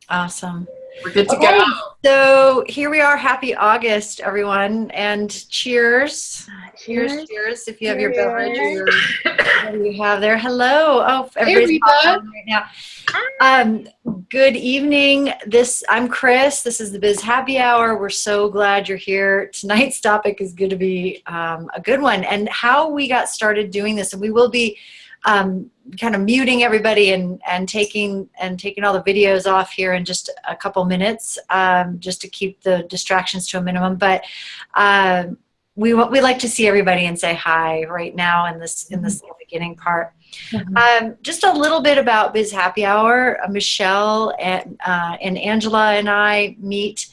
Awesome. We're good to Okay, go. so here we are. Happy August, everyone, and cheers. Cheers, Cheers. cheers. If you have your beverage or Cheers. whatever you have there. Hello. Oh, Hey, everybody's Rita. on right now. Good evening. I'm Chris. This is the Biz Happy Hour. We're so glad you're here. Tonight's topic is going to be a good one, and how we got started doing this. And we will be kind of muting everybody and taking all the videos off here in just a couple minutes, just to keep the distractions to a minimum. But we like to see everybody and say hi right now in this beginning part. Just a little bit about Biz Happy Hour. Michelle and Angela and I meet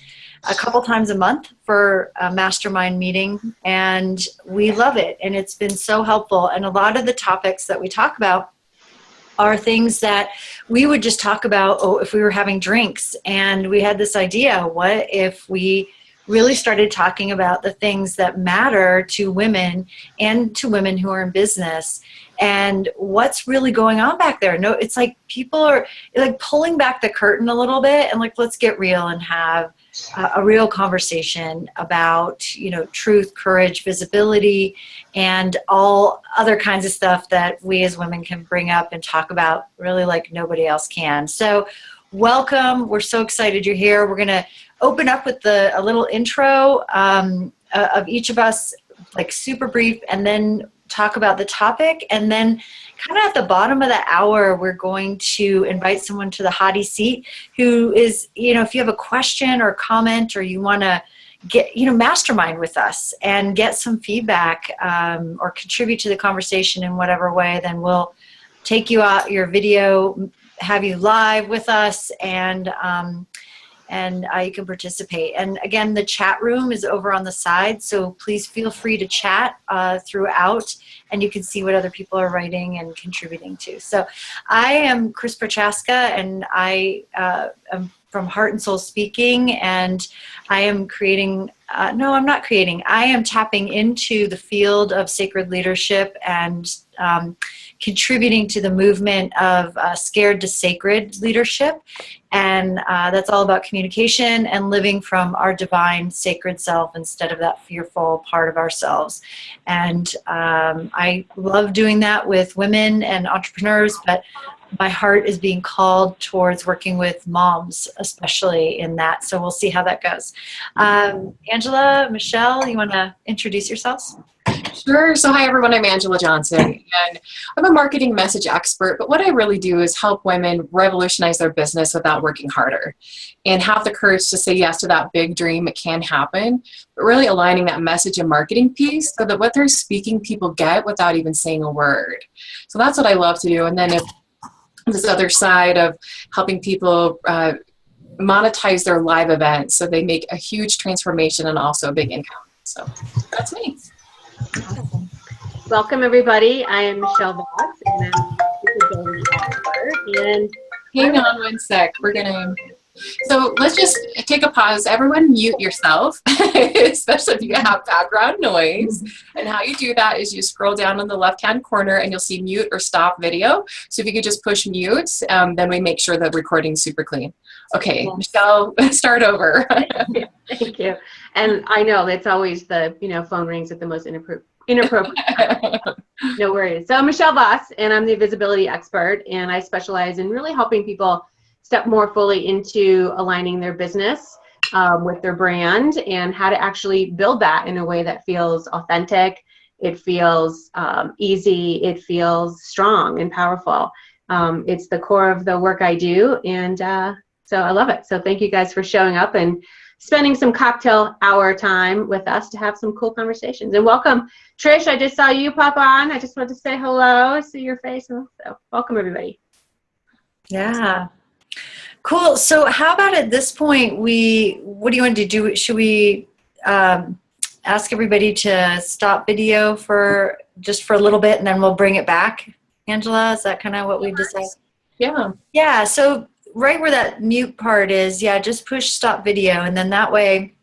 a couple times a month for a mastermind meeting, and we love it, and it's been so helpful. And a lot of the topics that we talk about are things that we would just talk about if we were having drinks, and we had this idea, what if we really started talking about the things that matter to women and to women who are in business, and what's really going on back there. No, it's like people are like pulling back the curtain a little bit and like, let's get real and have a real conversation about, truth, courage, visibility, and all other kinds of stuff that we as women can bring up and talk about really like nobody else can. So welcome. We're so excited you're here. We're going to open up with a little intro of each of us, like super brief, and then talk about the topic. And then kind of at the bottom of the hour, we're going to invite someone to the hottie seat who is, if you have a question or comment, or you want to get, mastermind with us and get some feedback, or contribute to the conversation in whatever way, then we'll take you out your video, have you live with us, and you can participate. And again, the chat room is over on the side, so please feel free to chat throughout, and you can see what other people are writing and contributing to. So I am Chris Prochaska, and I am from Heart and Soul Speaking, and I am creating, no, I'm not creating, I am tapping into the field of sacred leadership and contributing to the movement of Scared to Sacred leadership. And that's all about communication and living from our divine sacred self instead of that fearful part of ourselves. And I love doing that with women and entrepreneurs, but my heart is being called towards working with moms, especially in that. So we'll see how that goes. Angela, Michelle, you want to introduce yourselves? Sure. So hi, everyone. I'm Angela Johnson, and I'm a marketing message expert. But what I really do is help women revolutionize their business without working harder and have the courage to say yes to that big dream. It can happen, but really aligning that message and marketing piece so that what they're speaking, people get without even saying a word. So that's what I love to do. And then if this other side of helping people monetize their live events so they make a huge transformation and also a big income. So that's me. Awesome. Welcome, everybody. I am Michelle Voss, and I'm a visibility expert. And hang on one sec. So let's just take a pause. Everyone mute yourself, especially if you have background noise. And how you do that is you scroll down on the left-hand corner and you'll see mute or stop video. So if you could just push mute, then we make sure the recording's super clean. Okay, Michelle, start over. Thank you. And I know it's always the, phone rings at the most inappropriate time. No worries. So I'm Michelle Voss, and I'm the visibility expert, and I specialize in really helping people step more fully into aligning their business with their brand and how to actually build that in a way that feels authentic, it feels easy, it feels strong and powerful. It's the core of the work I do, and so I love it. So thank you guys for showing up and spending some cocktail hour time with us to have some cool conversations. And welcome, Trish. I just saw you pop on. I just wanted to say hello. I see your face. So welcome, everybody. Yeah. Cool. So how about at this point, what do you want to do? Should we ask everybody to stop video for a little bit, and then we'll bring it back? Angela, is that kind of what we decided? Yeah. Yeah. So right where that mute part is, just push stop video, and then that way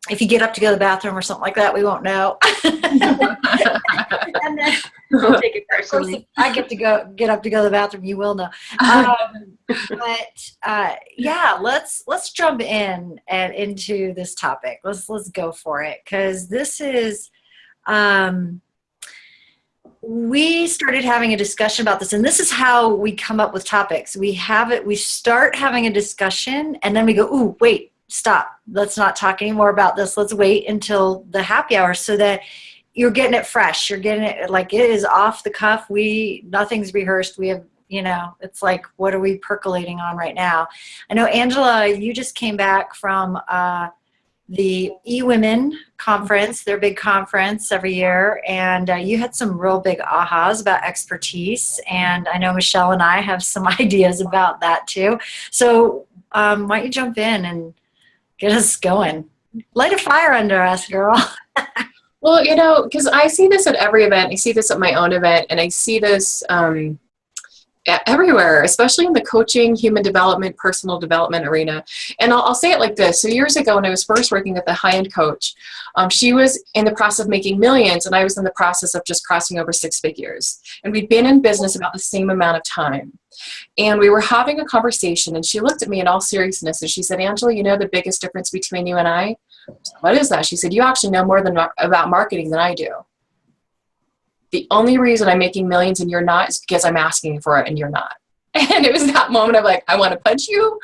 if you get up to go to the bathroom or something like that, we won't know. And then, Don't take it of course, if personally. I get up to go to the bathroom, you will know. Yeah, let's jump in and into this topic. Let's go for it, because this is we started having a discussion about this, and this is how we come up with topics. We start having a discussion, and then we go, ooh, wait, stop. Let's not talk anymore about this. Let's wait until the happy hour, so that you're getting it fresh. You're getting it like it is off the cuff. Nothing's rehearsed. We have, it's like, what are we percolating on right now? I know, Angela, you just came back from the eWomen conference, their big conference every year, and you had some real big ahas about expertise, and I know Michelle and I have some ideas about that too. So why don't you jump in and get us going? Light a fire under us, girl. Well, because I see this at every event. I see this at my own event, and I see this everywhere, especially in the coaching, human development, personal development arena. And I'll say it like this. So years ago, when I was first working with a high-end coach, she was in the process of making millions, and I was in the process of just crossing over 6 figures. And we'd been in business about the same amount of time. And we were having a conversation, and she looked at me in all seriousness, and she said, Angela, the biggest difference between you and I? What is that? She said, you actually know more about marketing than I do. The only reason I'm making millions and you're not is because I'm asking for it and you're not. And it was that moment of like, I want to punch you.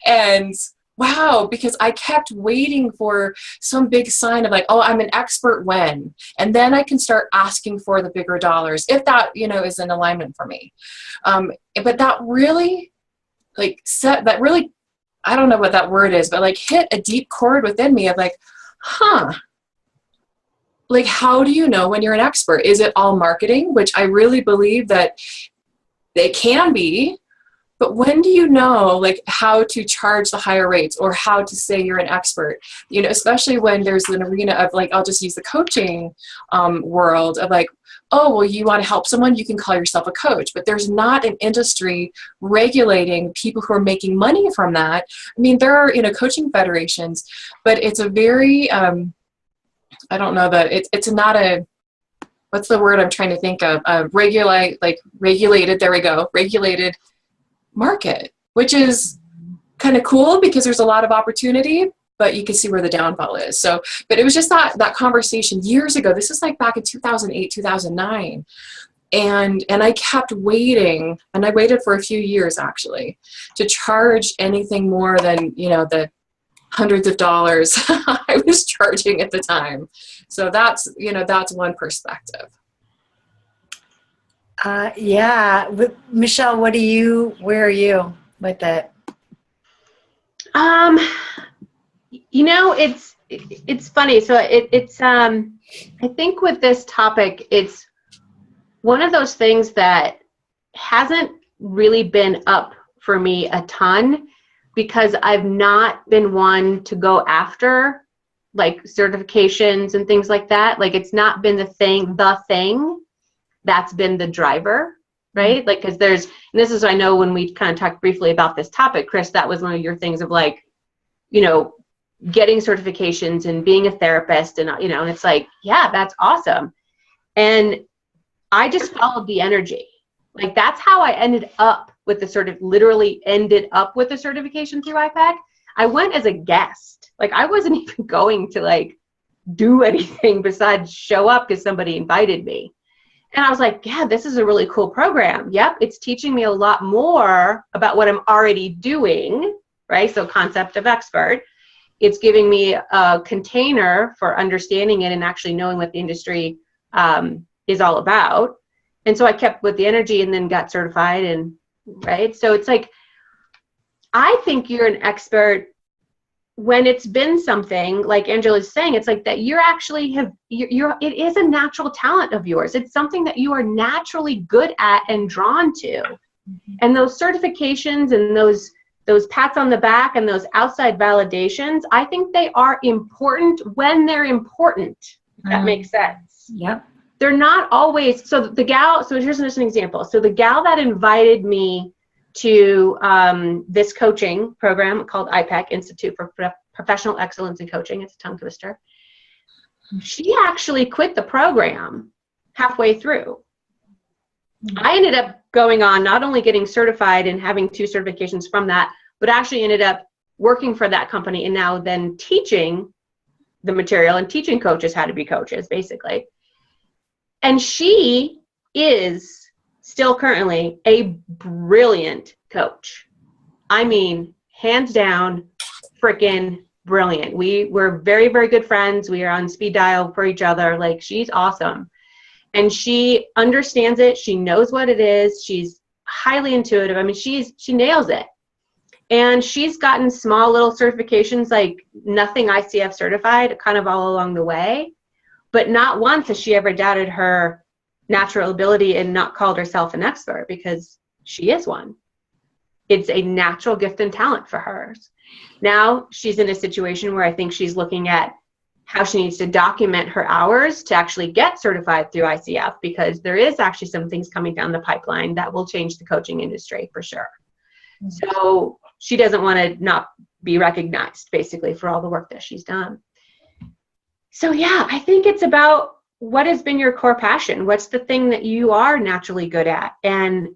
And wow, because I kept waiting for some big sign of like, oh, I'm an expert when, and then I can start asking for the bigger dollars if that, is in alignment for me. But that really I don't know what that word is, but like hit a deep chord within me of like, like, how do you know when you're an expert? Is it all marketing? Which I really believe that it can be, but when do you know like how to charge the higher rates or how to say you're an expert? Especially when there's an arena of like, I'll just use the coaching world of like, oh, well, you want to help someone, you can call yourself a coach, but there's not an industry regulating people who are making money from that. I mean, there are, coaching federations, but it's a very, I don't know that it's not a, what's the word I'm trying to think of? Regulated, there we go, regulated market, which is kind of cool because there's a lot of opportunity, but you can see where the downfall is. So, but it was just that conversation years ago. This is like back in 2008, 2009. And I kept waiting, and I waited for a few years actually to charge anything more than, the hundreds of dollars I was charging at the time. So that's one perspective. Yeah. Michelle, where are you with that? It's funny. So it's I think with this topic, it's one of those things that hasn't really been up for me a ton because I've not been one to go after like certifications and things like that. Like it's not been the thing that's been the driver, right? Like, cause and this is, I know when we kind of talked briefly about this topic, Chris, that was one of your things of like, getting certifications and being a therapist and, and it's like, yeah, that's awesome. And I just followed the energy. Like that's how I ended up with the certification through IPAC. I went as a guest. Like I wasn't even going to like do anything besides show up because somebody invited me. And I was like, yeah, this is a really cool program. Yep. It's teaching me a lot more about what I'm already doing, right? So concept of expert. It's giving me a container for understanding it and actually knowing what the industry is all about. And so I kept with the energy and then got certified and right. So it's like, I think you're an expert when it's been something like Angela's saying, it's like that you're actually it is a natural talent of yours. It's something that you are naturally good at and drawn to. Mm-hmm. And those certifications and those pats on the back and those outside validations, I think they are important when they're important. If that makes sense. Yep. They're not always, so here's just an example. So the gal that invited me to this coaching program called IPAC, Institute for Professional Excellence in Coaching. It's a tongue twister. She actually quit the program halfway through. I ended up going on, not only getting certified and having 2 certifications from that, but actually ended up working for that company and now then teaching the material and teaching coaches how to be coaches, basically. And she is still currently a brilliant coach. I mean, hands down, freaking brilliant. We're very, very good friends. We are on speed dial for each other. Like, she's awesome. And she understands it. She knows what it is. She's highly intuitive. I mean, she nails it. And she's gotten small little certifications, like nothing ICF certified, kind of all along the way. But not once has she ever doubted her natural ability and not called herself an expert, because she is one. It's a natural gift and talent for hers. Now she's in a situation where I think she's looking at how she needs to document her hours to actually get certified through ICF, because there is actually some things coming down the pipeline that will change the coaching industry for sure. So she doesn't want to not be recognized, basically, for all the work that she's done. So yeah, I think it's about what has been your core passion. What's the thing that you are naturally good at? And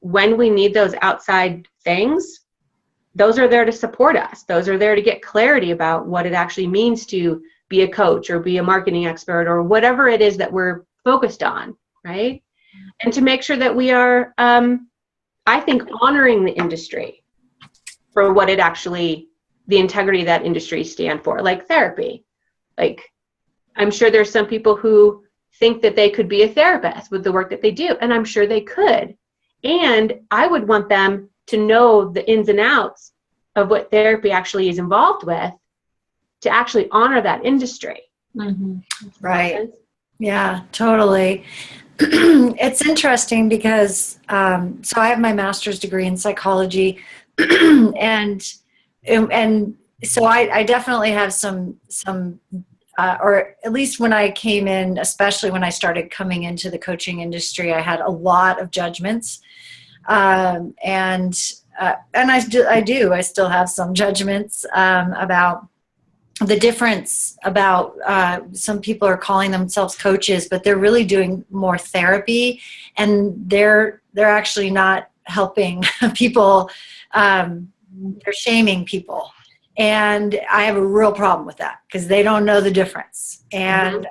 when we need those outside things, those are there to support us. Those are there to get clarity about what it actually means to be a coach or be a marketing expert or whatever it is that we're focused on, right? And to make sure that we are, I think, honoring the industry for what it actually, the integrity that industry stand for, like therapy. Like, I'm sure there's some people who think that they could be a therapist with the work that they do, and I'm sure they could. And I would want them to know the ins and outs of what therapy actually is involved with, to actually honor that industry. Mm-hmm. Right. Yeah, totally. It's interesting because, so I have my master's degree in psychology, and so I definitely have some, or at least when I came in, especially when I started coming into the coaching industry, I had a lot of judgments, and I still have some judgments about the difference about some people are calling themselves coaches, but they're really doing more therapy, and they're actually not helping people. They're shaming people. And I have a real problem with that because they don't know the difference. And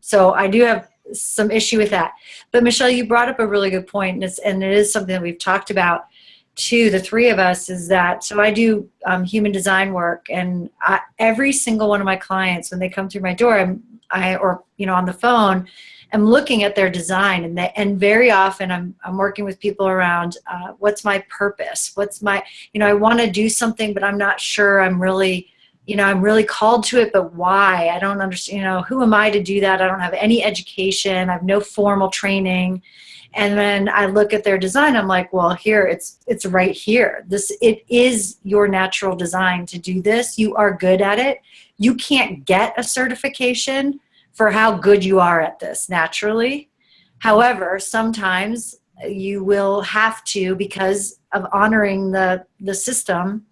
so I do have some issue with that. But Michelle, you brought up a really good point, and it is something that we've talked about too, the three of us, is that, so I do human design work, and every single one of my clients, when they come through my door, or on the phone, I'm looking at their design, and very often I'm working with people around what's my purpose, what's my, I want to do something, but I'm not sure I'm really called to it, but why? I don't understand, who am I to do that? I don't have any education. I have no formal training. And then I look at their design, I'm like, well, here, it's right here. It is your natural design to do this. You are good at it. You can't get a certification for how good you are at this naturally. However, sometimes you will have to, because of honoring the system,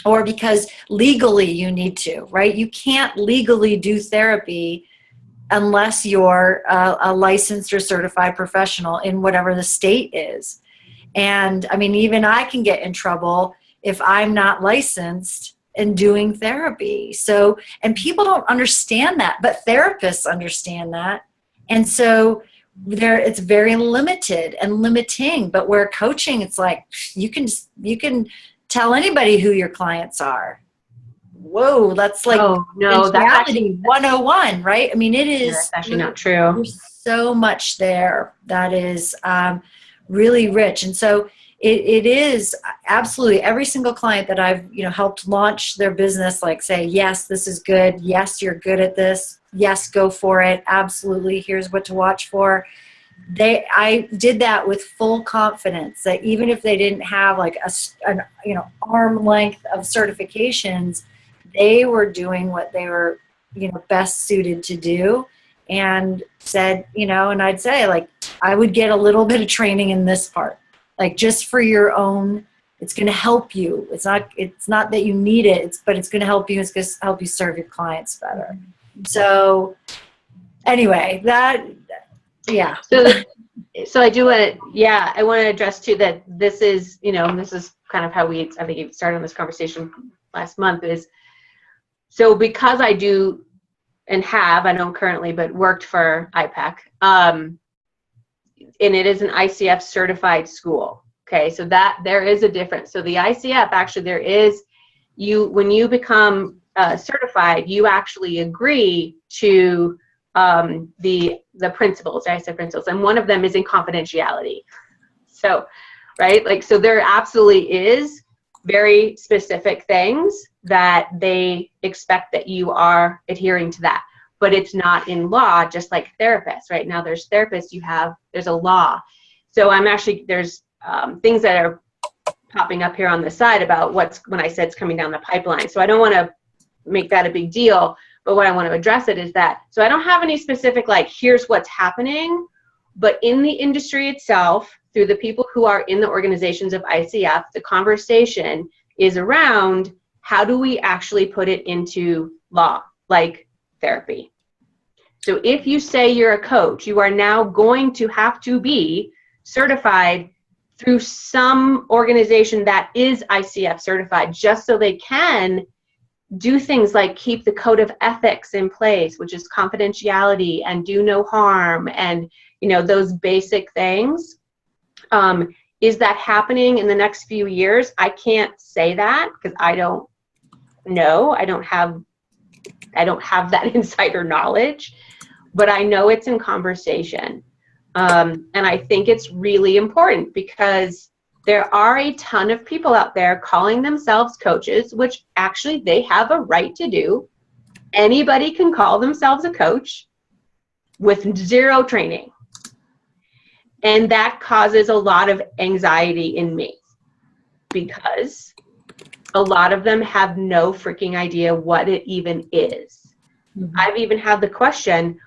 or because legally you need to, right? You can't legally do therapy unless you're a licensed or certified professional in whatever the state is. And I mean, even I can get in trouble if I'm not licensed in doing therapy. So, and people don't understand that, but therapists understand that. And so it's very limited and limiting, but where coaching, it's like, you can tell anybody who your clients are. Whoa, that's like, that's actually 101, right? I mean, it is. That's actually not true. There's so much there that is really rich. And so it is absolutely every single client that I've, helped launch their business, like say, yes, this is good. Yes, you're good at this. Yes, go for it. Absolutely. Here's what to watch for. I did that with full confidence that even if they didn't have like an arm length of certifications, they were doing what they were, best suited to do, and said, and I'd say, like, I would get a little bit of training in this part, like just for your own It's going to help you. It's not that you need it, but it's going to help you. It's going to help you serve your clients better. So anyway, yeah. So I do want to, I want to address too that this is kind of how I think you started on this conversation last month is, so because I do and have, I don't currently, but worked for IPEC, and it is an ICF certified school. Okay, so that there is a difference. So the ICF, actually, there is, when you become certified, you actually agree to the principles, ICF principles, and one of them is in confidentiality. So, right, like, so there absolutely is very specific things that they expect that you are adhering to that, but it's not in law, just like therapists. Right now, there's therapists, there's a law. So there's things that are popping up here on the side about when I said it's coming down the pipeline. So I don't want to make that a big deal, but what I want to address it is that, so I don't have any specific, like, here's what's happening, but in the industry itself, through the people who are in the organizations of ICF, the conversation is around how do we actually put it into law, like therapy. So if you say you're a coach, you are now going to have to be certified through some organization that is ICF certified, just so they can do things like keep the code of ethics in place, which is confidentiality and do no harm, and those basic things. Is that happening in the next few years? I can't say that because I don't know. I don't have that insider knowledge, but I know it's in conversation. And I think it's really important because there are a ton of people out there calling themselves coaches, which actually they have a right to do. Anybody can call themselves a coach with zero training. And that causes a lot of anxiety in me because a lot of them have no freaking idea what it even is. Mm-hmm. I've even had the question,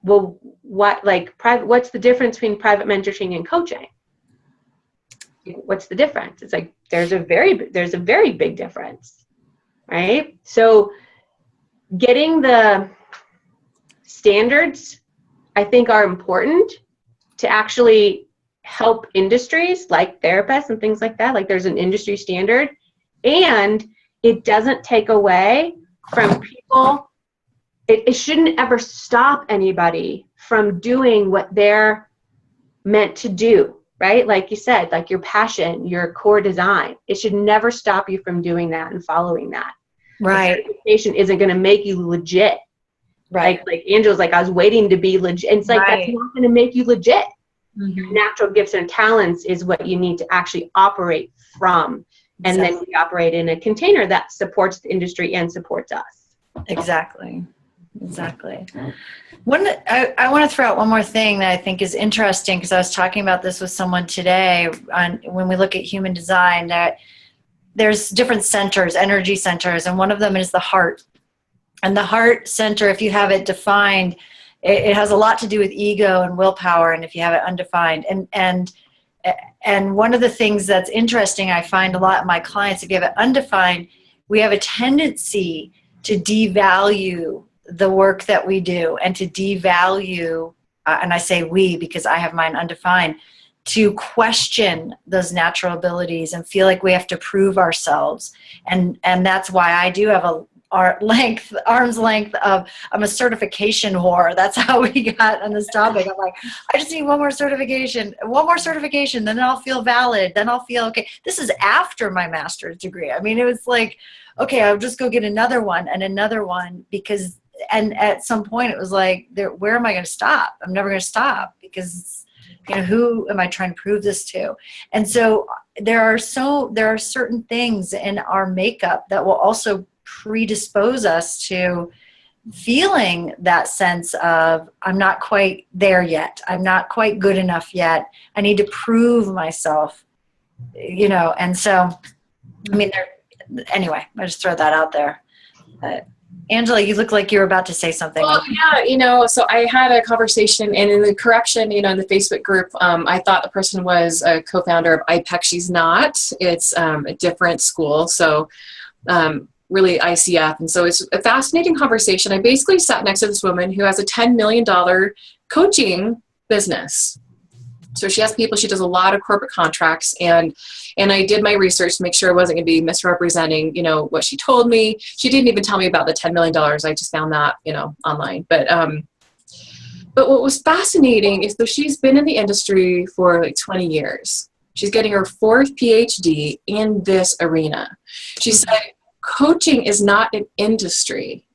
well, what's the difference between private mentoring and coaching? What's the difference? It's like, there's a very big difference, right? So getting the standards, I think, are important to actually help industries like therapists and things like that. Like, there's an industry standard, and it doesn't take away from people. It shouldn't ever stop anybody from doing what they're meant to do, right? Like you said, like your passion, your core design. It should never stop you from doing that and following that. Right. The certification isn't going to make you legit. Right. Like Angela's like, I was waiting to be legit. And it's like, right. That's not going to make you legit. Mm-hmm. Your natural gifts and talents is what you need to actually operate from. And then we operate in a container that supports the industry and supports us. Exactly. I want to throw out one more thing that I think is interesting, because I was talking about this with someone today when we look at human design, that there's different centers, energy centers, and one of them is the heart. And the heart center, if you have it defined, it has a lot to do with ego and willpower, and if you have it undefined. And one of the things that's interesting, I find a lot of my clients, if you have it undefined, we have a tendency to devalue the work that we do, and to devalue, and I say we because I have mine undefined, to question those natural abilities and feel like we have to prove ourselves. And that's why I do have arm's length of, I'm a certification whore. That's how we got on this topic. I'm like, I just need one more certification, then I'll feel valid, then I'll feel okay. This is after my master's degree. I mean, it was like, okay, I'll just go get another one and another one, because, and at some point it was like, where am I going to stop? I'm never going to stop, because who am I trying to prove this to? And so there are certain things in our makeup that will also predispose us to feeling that sense of, I'm not quite there yet. I'm not quite good enough yet. I need to prove myself, and so, I mean, anyway, I just throw that out there. Angela, you look like you were about to say something. Well, yeah, so I had a conversation, and in the correction, in the Facebook group, I thought the person was a co-founder of IPEC. She's not. It's a different school, so really ICF. And so it's a fascinating conversation. I basically sat next to this woman who has a $10 million coaching business. So she has people, she does a lot of corporate contracts, and I did my research to make sure I wasn't going to be misrepresenting, what she told me. She didn't even tell me about the $10 million. I just found that, online. But what was fascinating is that she's been in the industry for like 20 years. She's getting her 4th PhD in this arena. She said, coaching is not an industry.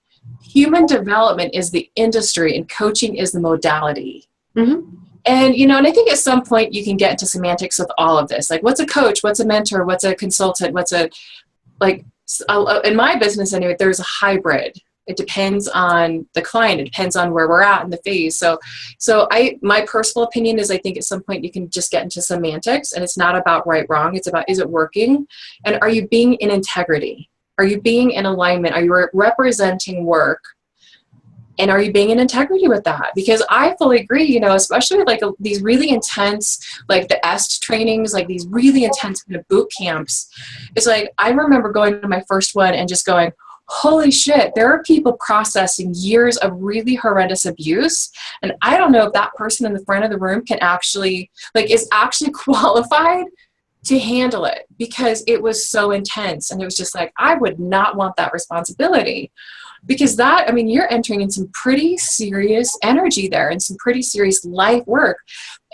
Human development is the industry, and coaching is the modality. Mm-hmm. And, and I think at some point you can get into semantics with all of this. Like, what's a coach? What's a mentor? What's a consultant? In my business anyway, there's a hybrid. It depends on the client. It depends on where we're at in the phase. So my personal opinion is I think at some point you can just get into semantics, and it's not about right, wrong. It's about, is it working? And are you being in integrity? Are you being in alignment? Are you representing work? And are you being in integrity with that? Because I fully agree, especially with these really intense, like the EST trainings, like these really intense kind of boot camps. It's like, I remember going to my first one and just going, holy shit, there are people processing years of really horrendous abuse. And I don't know if that person in the front of the room can actually, is actually qualified to handle it, because it was so intense. And it was just like, I would not want that responsibility. Because you're entering in some pretty serious energy there and some pretty serious life work.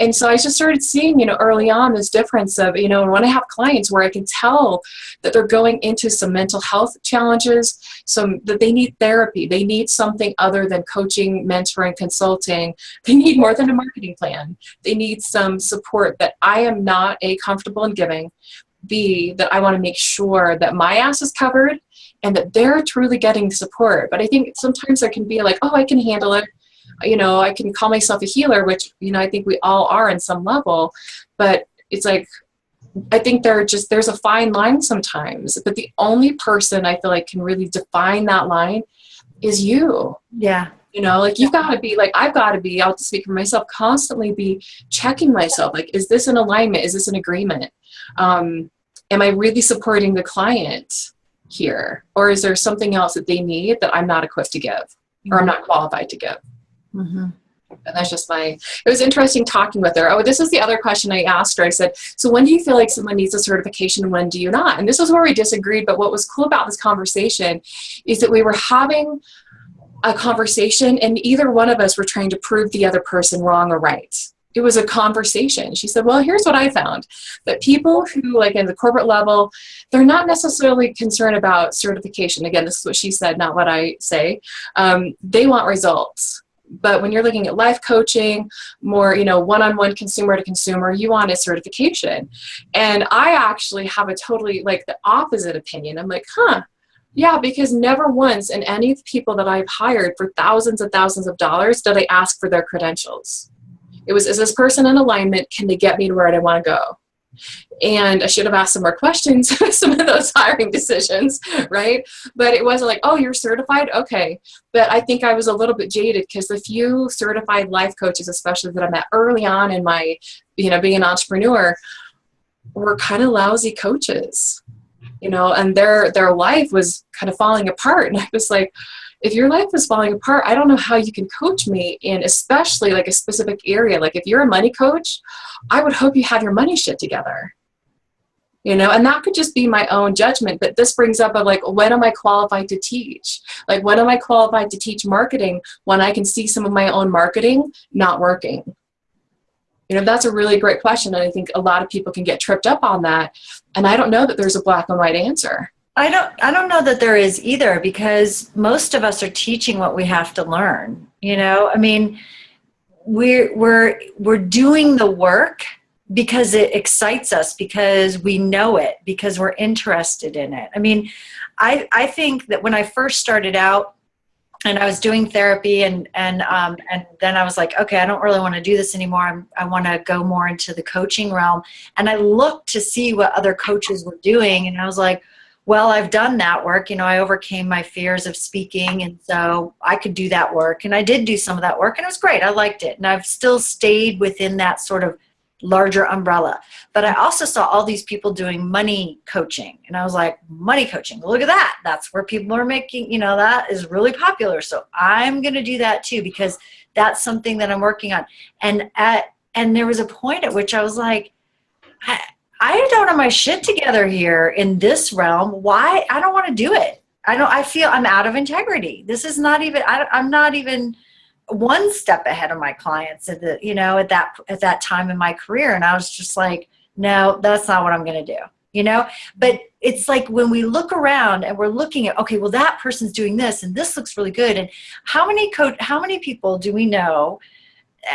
And so I just started seeing, early on this difference of, when I have clients where I can tell that they're going into some mental health challenges, that they need therapy, they need something other than coaching, mentoring, consulting. They need more than a marketing plan. They need some support that I am not A, comfortable in giving, B, that I want to make sure that my ass is covered and that they're truly getting support. But I think sometimes there can be like, oh, I can handle it. I can call myself a healer, which, I think we all are in some level. But it's like, I think there's a fine line sometimes. But the only person I feel like can really define that line is you. Yeah. You've got to be I've got to be, I'll speak for myself, constantly be checking myself. Like, is this an alignment? Is this an agreement? Am I really supporting the client here? Or is there something else that they need that I'm not equipped to give, or I'm not qualified to give? Mm-hmm. And that's just it was interesting talking with her. Oh, this is the other question I asked her. I said, so when do you feel like someone needs a certification and when do you not? And this is where we disagreed. But what was cool about this conversation is that we were having a conversation and either one of us were trying to prove the other person wrong or right. It was a conversation. She said, well, here's what I found, that people who in the corporate level, they're not necessarily concerned about certification. Again, this is what she said, not what I say. They want results. But when you're looking at life coaching, more, one-on-one consumer to consumer, you want a certification. And I actually have a totally the opposite opinion. I'm like, yeah, because never once in any of the people that I've hired for thousands and thousands of dollars did I ask for their credentials. It was, is this person in alignment? Can they get me to where I want to go? And I should have asked some more questions, some of those hiring decisions, right? But it wasn't like, oh, you're certified? Okay. But I think I was a little bit jaded because the few certified life coaches, especially that I met early on in my, being an entrepreneur, were kind of lousy coaches, and their life was kind of falling apart. And I was like, if your life is falling apart, I don't know how you can coach me in especially a specific area. If you're a money coach, I would hope you have your money shit together, and that could just be my own judgment. But this brings up of when am I qualified to teach? When am I qualified to teach marketing when I can see some of my own marketing not working? That's a really great question. And I think a lot of people can get tripped up on that. And I don't know that there's a black and white answer. I don't know that there is either, because most of us are teaching what we have to learn. We're doing the work because it excites us, because we know it, because we're interested in it. I think that when I first started out and I was doing therapy and then I was like, okay, I don't really want to do this anymore. I want to go more into the coaching realm. And I looked to see what other coaches were doing. And I was like, well, I've done that work. I overcame my fears of speaking, and so I could do that work. And I did do some of that work, and it was great. I liked it. And I've still stayed within that sort of larger umbrella. But I also saw all these people doing money coaching. And I was like, money coaching, look at that. That's where people are making, that is really popular. So I'm going to do that too, because that's something that I'm working on. And there was a point at which I was like, I don't have my shit together here in this realm. Why? I don't want to do it. I feel I'm out of integrity. This is not even, I'm not even one step ahead of my clients at that time in my career. And I was just like, no, that's not what I'm going to do, but it's like when we look around and we're looking at, okay, well, that person's doing this and this looks really good. And how many people do we know?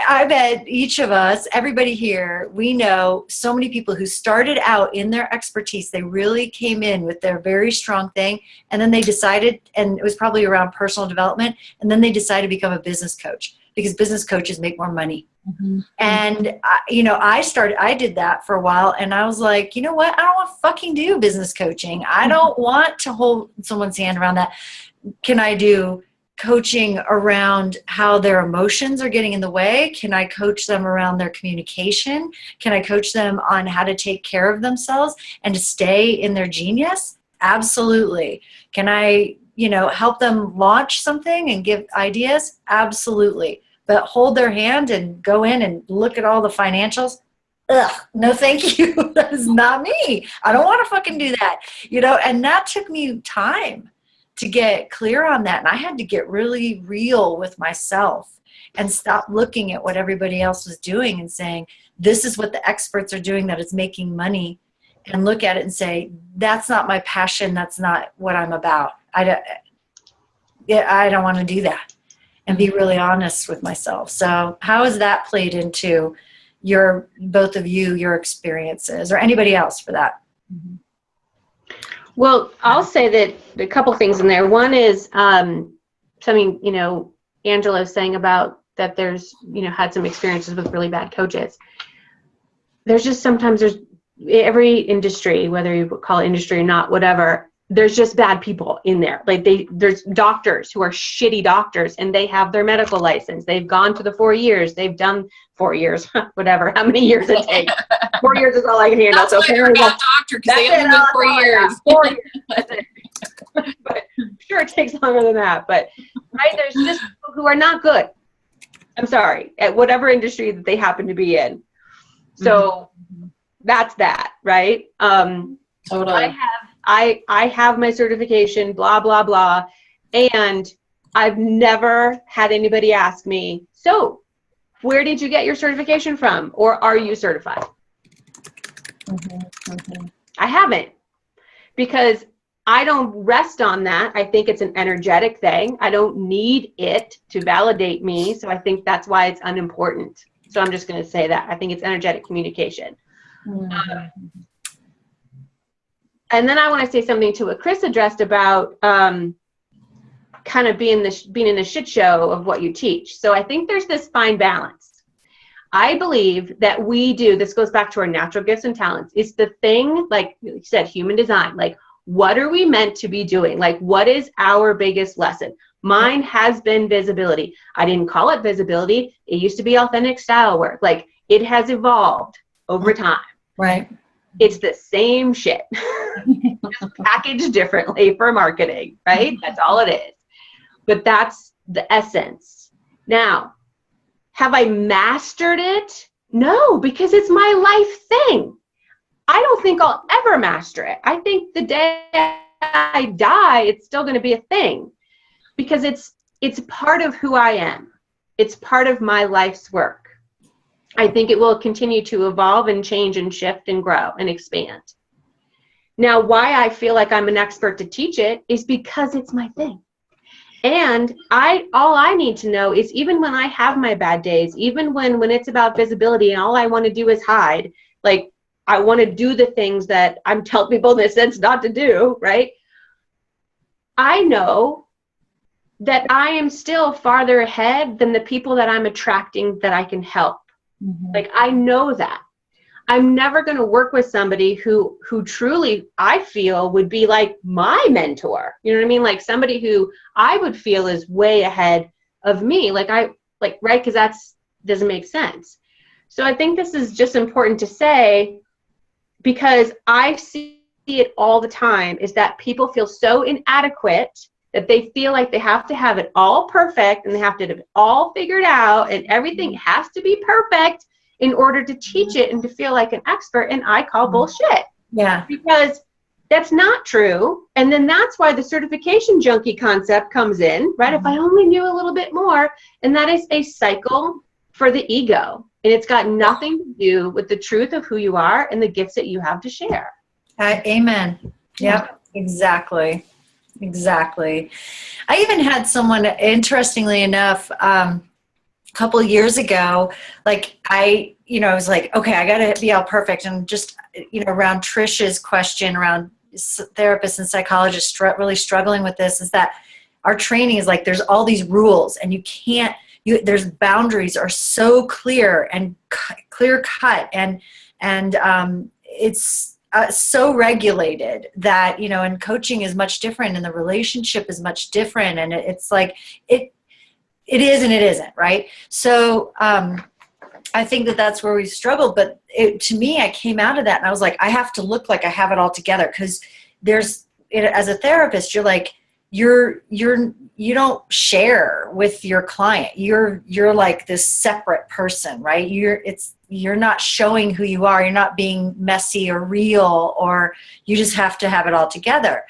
I bet each of us, everybody here, we know so many people who started out in their expertise. They really came in with their very strong thing, and then they decided, and it was probably around personal development, and then they decided to become a business coach because business coaches make more money. Mm-hmm. And, I did that for a while, and I was like, you know what? I don't want to fucking do business coaching. I don't want to hold someone's hand around that. Can I do coaching around how their emotions are getting in the way? Can I coach them around their communication? Can I coach them on how to take care of themselves and to stay in their genius? Absolutely. Can I, help them launch something and give ideas? Absolutely. But hold their hand and go in and look at all the financials? Ugh, no thank you. That is not me. I don't want to fucking do that. And that took me time to get clear on that. And I had to get really real with myself and stop looking at what everybody else was doing and saying, this is what the experts are doing that is making money, and look at it and say, that's not my passion. That's not what I'm about. I don't want to do that, and be really honest with myself. So how has that played into both of you, your experiences, or anybody else for that? Mm-hmm. Well, I'll say that a couple things in there. One is something, Angela was saying about that there's, had some experiences with really bad coaches. There's just sometimes every industry, whether you call it industry or not, whatever, there's just bad people in there. Like there's doctors who are shitty doctors, and they have their medical license. They've gone to the 4 years. They've done 4 years, whatever, how many years it takes. 4 years is all I can handle. That's why you're a bad doctor, because they only been 4 years. 4 years. That's it. But I'm sure it takes longer than that. But there's just people who are not good. I'm sorry, at whatever industry that they happen to be in. So that's that, right? Totally. I have my certification, blah, blah, blah. And I've never had anybody ask me, so where did you get your certification from? Or are you certified? I haven't, because I don't rest on that. I think it's an energetic thing. I don't need it to validate me. So I think that's why it's unimportant. So I'm just going to say that. I think it's energetic communication. And then I want to say something to what Chris addressed about kind of being in the shit show of what you teach. So I think there's this fine balance. I believe that this goes back to our natural gifts and talents. It's the thing, like you said, human design. Like, what are we meant to be doing? Like, what is our biggest lesson? Mine has been visibility. I didn't call it visibility. It used to be authentic style work. Like, it has evolved over time. Right. It's the same shit, just packaged differently for marketing, right? That's all it is. But that's the essence. Now, have I mastered it? No, because it's my life thing. I don't think I'll ever master it. I think the day I die, it's still going to be a thing, because it's part of who I am. It's part of my life's work. I think it will continue to evolve and change and shift and grow and expand. Now, why I feel like I'm an expert to teach it is because it's my thing. And all I need to know is, even when I have my bad days, even when it's about visibility and all I want to do is hide, like, I want to do the things that I'm telling people in a sense not to do, right? I know that I am still farther ahead than the people that I'm attracting that I can help. Like, I know that. I'm never going to work with somebody who truly I feel would be like my mentor. You know what I mean? Like somebody who I would feel is way ahead of me. Right? Because that's doesn't make sense. So I think this is just important to say, because I see it all the time, is that people feel so inadequate that they feel like they have to have it all perfect and they have to have it all figured out and everything has to be perfect in order to teach it and to feel like an expert. And I call bullshit. Yeah. Because that's not true. And then that's why the certification junkie concept comes in, right? If I only knew a little bit more. And that is a cycle for the ego. And it's got nothing to do with the truth of who you are and the gifts that you have to share. Amen. Yep, exactly. Exactly. I even had someone, interestingly enough, a couple of years ago, like I was like, okay, I got to be all perfect. And just, around Trisha's question around therapists and psychologists really struggling with this, is that our training is like, there's all these rules and there's boundaries are so clear and clear cut. And it's so regulated that, and coaching is much different and the relationship is much different. And it's like, it is and it isn't, right? So I think that's where we struggled. But to me, I came out of that and I was like, I have to look like I have it all together, because as a therapist, you're like, you don't share with your client. You're like this separate person, right? You're not showing who you are. You're not being messy or real, or you just have to have it all together.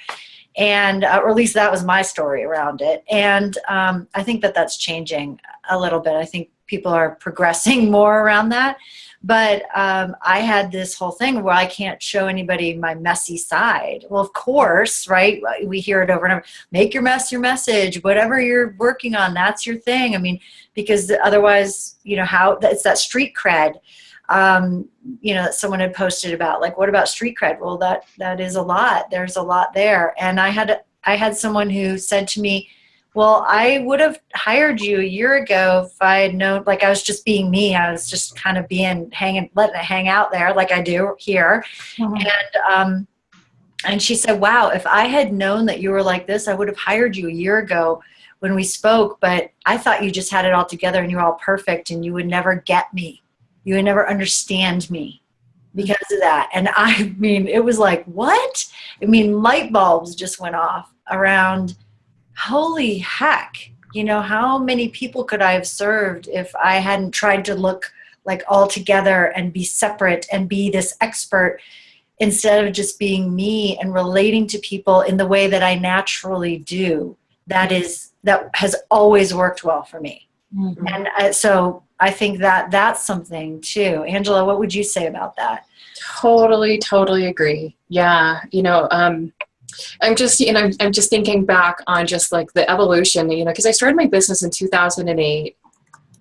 And, or at least that was my story around it. And I think that's changing a little bit. I think people are progressing more around that. But I had this whole thing where I can't show anybody my messy side. Well, of course, right? We hear it over and over. Make your mess your message. Whatever you're working on, that's your thing. I mean, because otherwise, how it's that street cred. That someone had posted about, like, what about street cred? Well, that is a lot. There's a lot there. And I had someone who said to me, well, I would have hired you a year ago if I had known, like I was just being me. I was just kind of letting it hang out there like I do here. Mm-hmm. And she said, wow, if I had known that you were like this, I would have hired you a year ago when we spoke, but I thought you just had it all together and you were all perfect and you would never get me. You would never understand me because of that. And I mean, it was like, what? I mean, light bulbs just went off around, holy heck, how many people could I have served if I hadn't tried to look like all together and be separate and be this expert instead of just being me and relating to people in the way that I naturally do. That has always worked well for me. Mm-hmm. And so I think that's something too. Angela, what would you say about that? Totally agree. Yeah. I'm just thinking back on just like the evolution, because I started my business in 2008.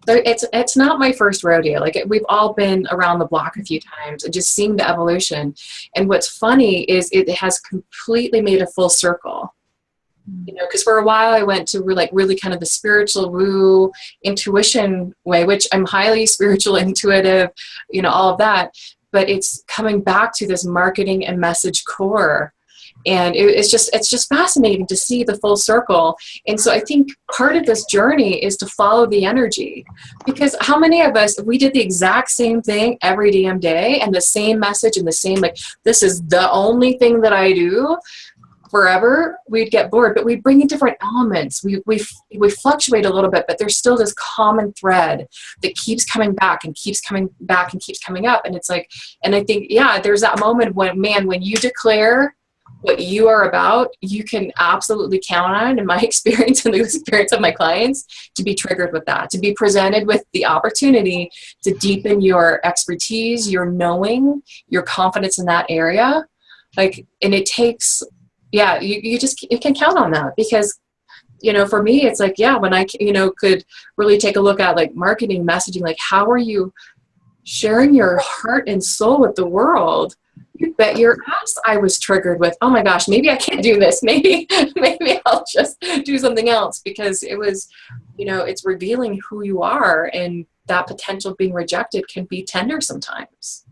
So it's not my first rodeo. Like we've all been around the block a few times and just seeing the evolution. And what's funny is it has completely made a full circle. Because for a while I went to really kind of the spiritual woo intuition way, which I'm highly spiritual, intuitive, all of that. But it's coming back to this marketing and message core. And it's just fascinating to see the full circle. And so I think part of this journey is to follow the energy, because how many of us, if we did the exact same thing every damn day and the same message and the same, like, this is the only thing that I do forever, we'd get bored. But we bring in different elements. We fluctuate a little bit, but there's still this common thread that keeps coming back and keeps coming back and keeps coming up. And it's like, and I think, yeah, there's that moment when you declare what you are about, you can absolutely count on, in my experience and the experience of my clients, to be triggered with that, to be presented with the opportunity to deepen your expertise, your knowing, your confidence in that area. Like, and it takes, yeah, you can count on that, because, for me, it's like, yeah, when I, could really take a look at like marketing, messaging, like, how are you sharing your heart and soul with the world? You bet your ass I was triggered with, oh my gosh, maybe I can't do this. Maybe I'll just do something else, because it was, it's revealing who you are, and that potential being rejected can be tender sometimes.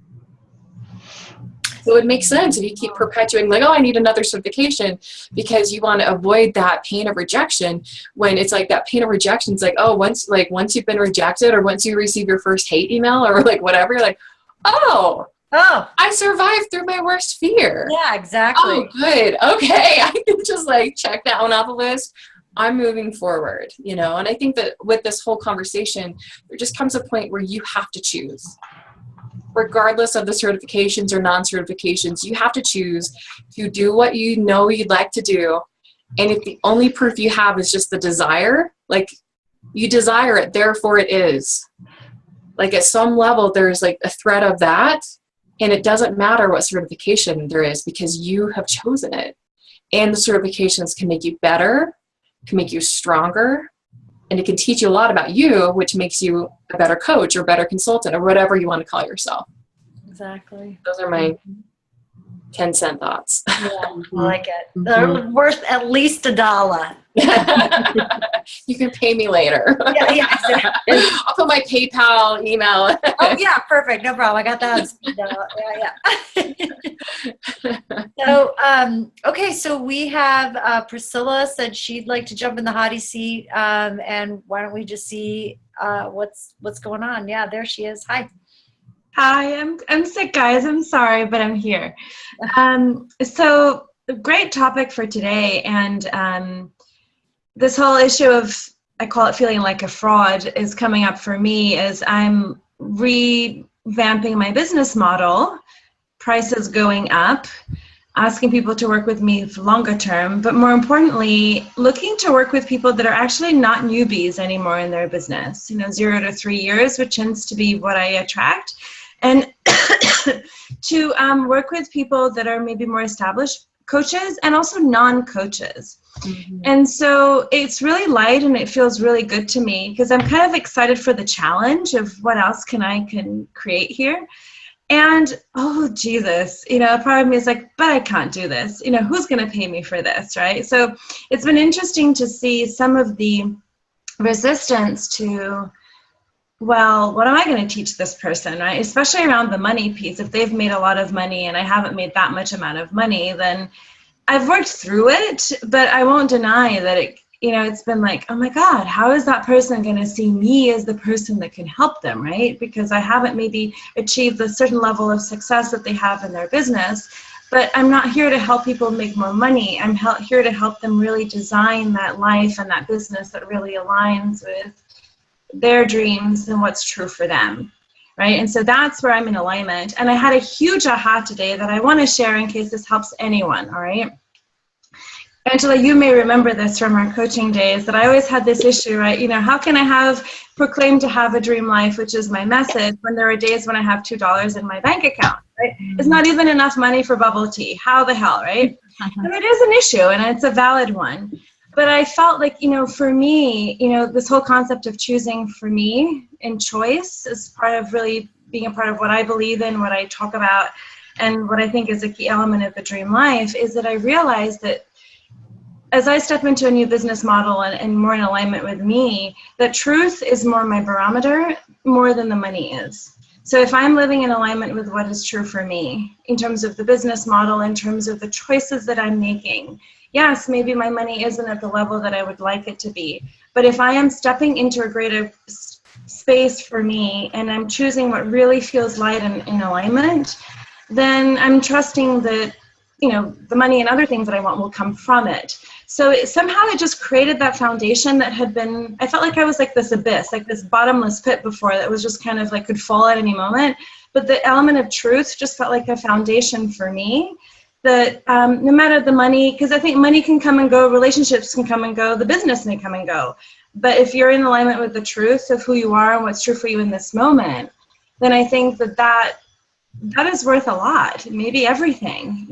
So it makes sense if you keep perpetuating, like, oh, I need another certification, because you want to avoid that pain of rejection. When it's like that pain of rejection, it's like, oh, once you've been rejected, or once you receive your first hate email, or like whatever, you're like, oh, I survived through my worst fear. Yeah, exactly. Oh, good. Okay. I can just like check that one off the list. I'm moving forward, you know? And I think that with this whole conversation, there just comes a point where you have to choose. Regardless of the certifications or non-certifications, you have to choose to do what you know you'd like to do. And if the only proof you have is just the desire, like you desire it, therefore it is. Like at some level, there's like a thread of that. And it doesn't matter what certification there is, because you have chosen it. And the certifications can make you better, can make you stronger, and it can teach you a lot about you, which makes you a better coach or better consultant or whatever you want to call yourself. Exactly. Those are my 10-cent thoughts. Yeah, I like it. They're worth at least $1. You can pay me later. Yeah, exactly. I'll put my PayPal email. Oh yeah, perfect. No problem. I got that on speed dial. Yeah. So, okay. So we have Priscilla said she'd like to jump in the hottie seat. And why don't we just see what's going on? Yeah, there she is. Hi. Hi, I'm sick, guys. I'm sorry, but I'm here. So great topic for today, and this whole issue of, I call it feeling like a fraud, is coming up for me as I'm revamping my business model, prices going up, asking people to work with me for longer term, but more importantly, looking to work with people that are actually not newbies anymore in their business, 0 to 3 years, which tends to be what I attract. And to work with people that are maybe more established coaches and also non-coaches. Mm-hmm. And so it's really light and it feels really good to me, because I'm kind of excited for the challenge of what else I can create here. And, oh, Jesus, part of me is like, but I can't do this. Who's going to pay me for this, right? So it's been interesting to see some of the resistance to, well, what am I going to teach this person, right? Especially around the money piece. If they've made a lot of money and I haven't made that much amount of money, then I've worked through it, but I won't deny that it's been like, oh my God, how is that person going to see me as the person that can help them, right? Because I haven't maybe achieved the certain level of success that they have in their business, but I'm not here to help people make more money. I'm here to help them really design that life and that business that really aligns with their dreams and what's true for them, right? And so that's where I'm in alignment. And I had a huge aha today that I want to share in case this helps anyone, all right? Angela, you may remember this from our coaching days, that I always had this issue, right? How can I proclaim to have a dream life, which is my message, when there are days when I have $2 in my bank account, right? It's not even enough money for bubble tea. How the hell, right? And it is an issue, and it's a valid one. But I felt like, for me, this whole concept of choosing for me and choice is part of really being a part of what I believe in, what I talk about, and what I think is a key element of the dream life, is that I realized that as I step into a new business model and more in alignment with me, that truth is more my barometer, more than the money is. So if I'm living in alignment with what is true for me, in terms of the business model, in terms of the choices that I'm making, yes, maybe my money isn't at the level that I would like it to be. But if I am stepping into a greater space for me and I'm choosing what really feels light and in alignment, then I'm trusting that, the money and other things that I want will come from it. So somehow it just created that foundation that had been, I felt like I was like this abyss, like this bottomless pit before that was just kind of like could fall at any moment. But the element of truth just felt like a foundation for me. That no matter the money, because I think money can come and go, relationships can come and go, the business may come and go. But if you're in alignment with the truth of who you are and what's true for you in this moment, then I think that is worth a lot, maybe everything,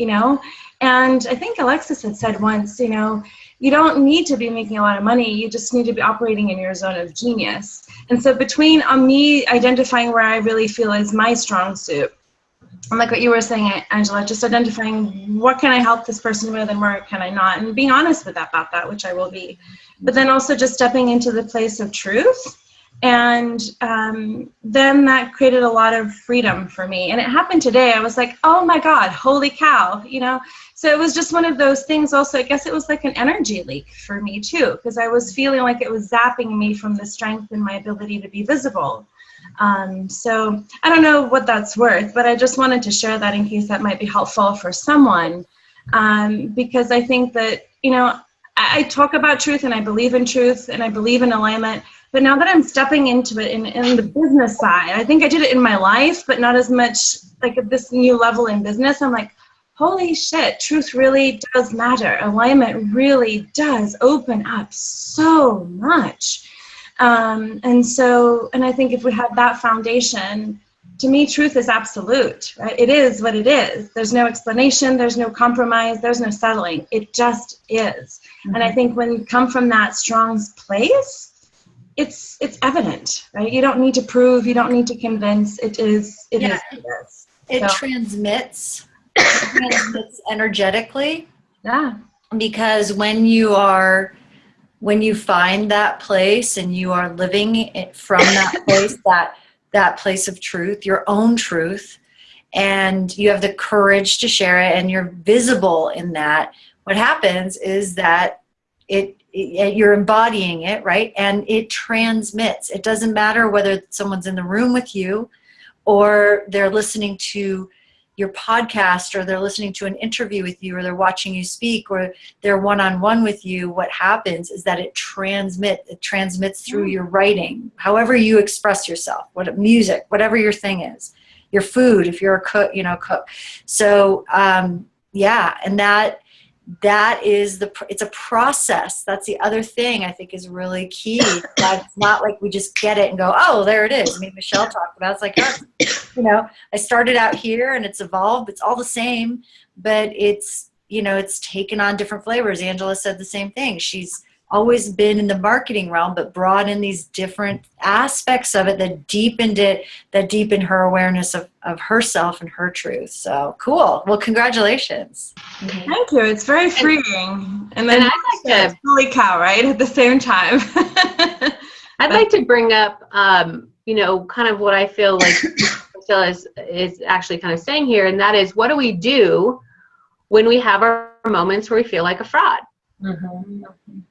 And I think Alexis had said once, you don't need to be making a lot of money, you just need to be operating in your zone of genius. And so between me identifying where I really feel is my strong suit, and like what you were saying, Angela, just identifying what can I help this person with and where can I not, and being honest with about that, which I will be. But then also just stepping into the place of truth And then that created a lot of freedom for me. And it happened today. I was like, oh my God, holy cow, you know? So it was just one of those things also. I guess it was like an energy leak for me too, because I was feeling like it was zapping me from the strength and my ability to be visible. So I don't know what that's worth, but I just wanted to share that in case that might be helpful for someone. Because I think that, you know, I talk about truth and I believe in truth and I believe in alignment. But now that I'm stepping into it in the business side, I think I did it in my life, but not as much like at this new level in business. I'm like, holy shit, truth really does matter. Alignment really does open up so much. And I think if we have that foundation, to me, truth is absolute, right? It is what it is. There's no explanation, there's no compromise, there's no settling. It just is. Mm-hmm. And I think when you come from that strong place, it's evident, right? You don't need to prove, you don't need to convince. It is. It transmits energetically. Yeah. Because when you find that place and you are living it from that place, that place of truth, your own truth, and you have the courage to share it and you're visible in that, what happens is that you're embodying it, right? And it transmits. It doesn't matter whether someone's in the room with you or they're listening to your podcast or they're listening to an interview with you or they're watching you speak or they're one-on-one with you. What happens is that it transmits through your writing, however you express yourself, music, whatever your thing is, your food, if you're a cook, cook. So, and that is it's a process. That's the other thing I think is really key. It's not like we just get it and go, oh, there it is. I mean, Michelle talked about, it's like, I started out here and it's evolved. It's all the same, but it's taken on different flavors. Angela said the same thing. She's always been in the marketing realm, but brought in these different aspects of it that deepened her awareness of herself and her truth. So cool. Well, congratulations. Mm-hmm. Thank you. It's very freeing. And then I'd like to, holy cow, right? At the same time. I'd like to bring up, kind of what I feel like Michelle is actually kind of saying here. And that is, what do we do when we have our moments where we feel like a fraud? Mm-hmm.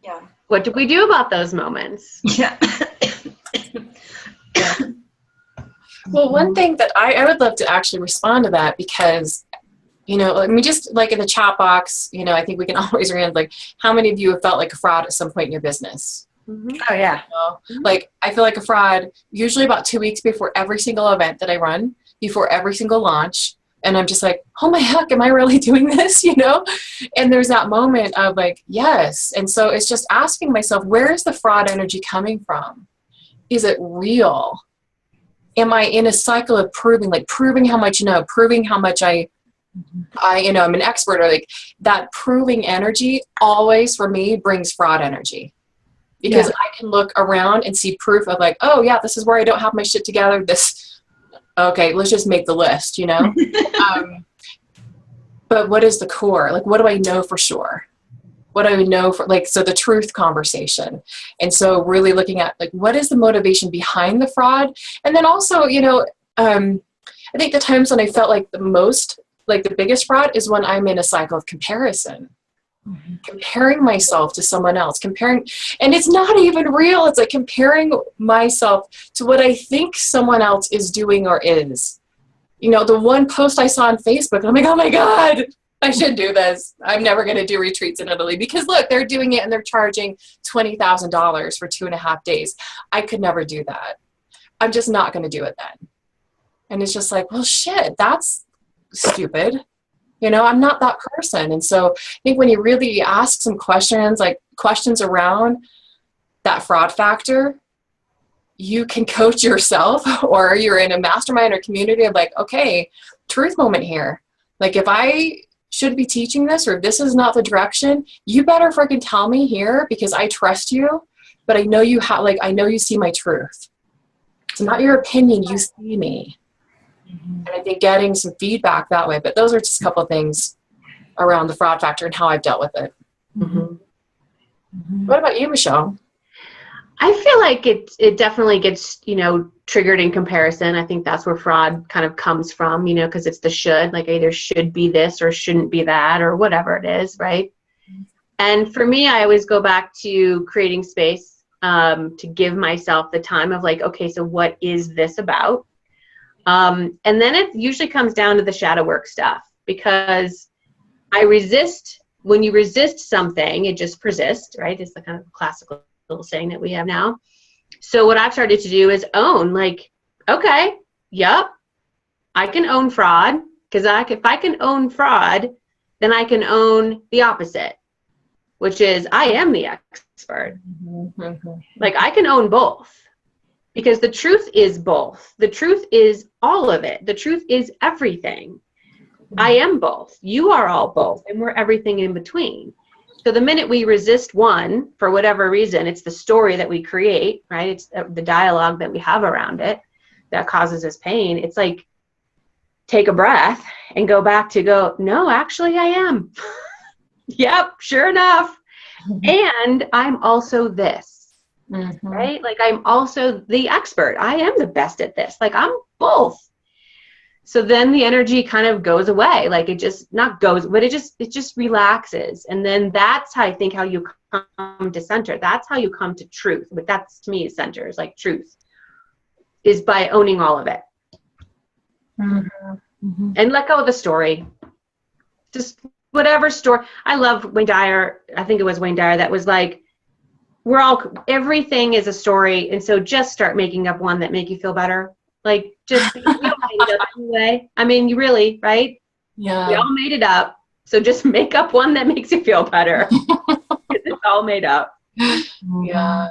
Yeah. What do we do about those moments? Yeah. Well, one thing that I would love to actually respond to that, because, just like in the chat box, I think we can always read, like, how many of you have felt like a fraud at some point in your business? Mm-hmm. Oh, yeah. Like, I feel like a fraud usually about 2 weeks before every single event that I run, before every single launch. And I'm just like, oh my heck, am I really doing this? And there's that moment of like, yes. And so it's just asking myself, where is the fraud energy coming from? Is it real? Am I in a cycle of proving how much proving how much I'm an expert, or like that proving energy always for me brings fraud energy. Because I can look around and see proof of like, oh yeah, this is where I don't have my shit together. Okay, let's just make the list, But what is the core? Like, what do I know for sure? What do I know for, so the truth conversation. And so really looking at, like, what is the motivation behind the fraud? And then also, I think the times when I felt like the most, like the biggest fraud is when I'm in a cycle of comparison. Mm-hmm. Comparing myself to someone else, and it's not even real. It's like comparing myself to what I think someone else is doing or is. The one post I saw on Facebook, I'm like, oh my God, I should do this. I'm never going to do retreats in Italy because look, they're doing it and they're charging $20,000 for 2.5 days. I could never do that. I'm just not going to do it then. And it's just like, well, shit, that's stupid. I'm not that person. And so I think when you really ask some questions, like questions around that fraud factor, you can coach yourself, or you're in a mastermind or community of like, okay, truth moment here. Like, if I should be teaching this, or if this is not the direction, you better freaking tell me here, because I trust you, but I know I know you see my truth. It's not your opinion, you see me. Mm-hmm. And I think getting some feedback that way, but those are just a couple of things around the fraud factor and how I've dealt with it. Mm-hmm. Mm-hmm. What about you, Michelle? I feel like it definitely gets, triggered in comparison. I think that's where fraud kind of comes from, because it's the should, like either should be this or shouldn't be that or whatever it is, right? And for me, I always go back to creating space to give myself the time of like, okay, so what is this about? And then it usually comes down to the shadow work stuff, because when you resist something, it just persists, right? It's the kind of classical little saying that we have now. So what I've started to do is own, like, okay, yep, I can own fraud, because if I can own fraud, then I can own the opposite, which is I am the expert. Like, I can own both, because the truth is both. The truth is all of it. The truth is everything. I am both. You are all both, and we're everything in between. So the minute we resist one, for whatever reason, it's the story that we create, right? It's the dialogue that we have around it that causes us pain. It's like, take a breath and go back to no, actually I am. Yep, sure enough. And I'm also this, right? Like, I'm also the expert. I am the best at this. Like, I'm both. So then the energy kind of goes away. Like, it just not goes, but it just relaxes. And then that's how I think how you come to center. That's how you come to truth. But that's, to me, center is like truth, is by owning all of it. And let go of the story. Just whatever story. I love Wayne Dyer. I think it was Wayne Dyer that was like, everything is a story. And so just start making up one that make you feel better. Like, just, you don't made it up anyway. I mean, you really, right? Yeah. We all made it up. So just make up one that makes you feel better. It's all made up. Yeah.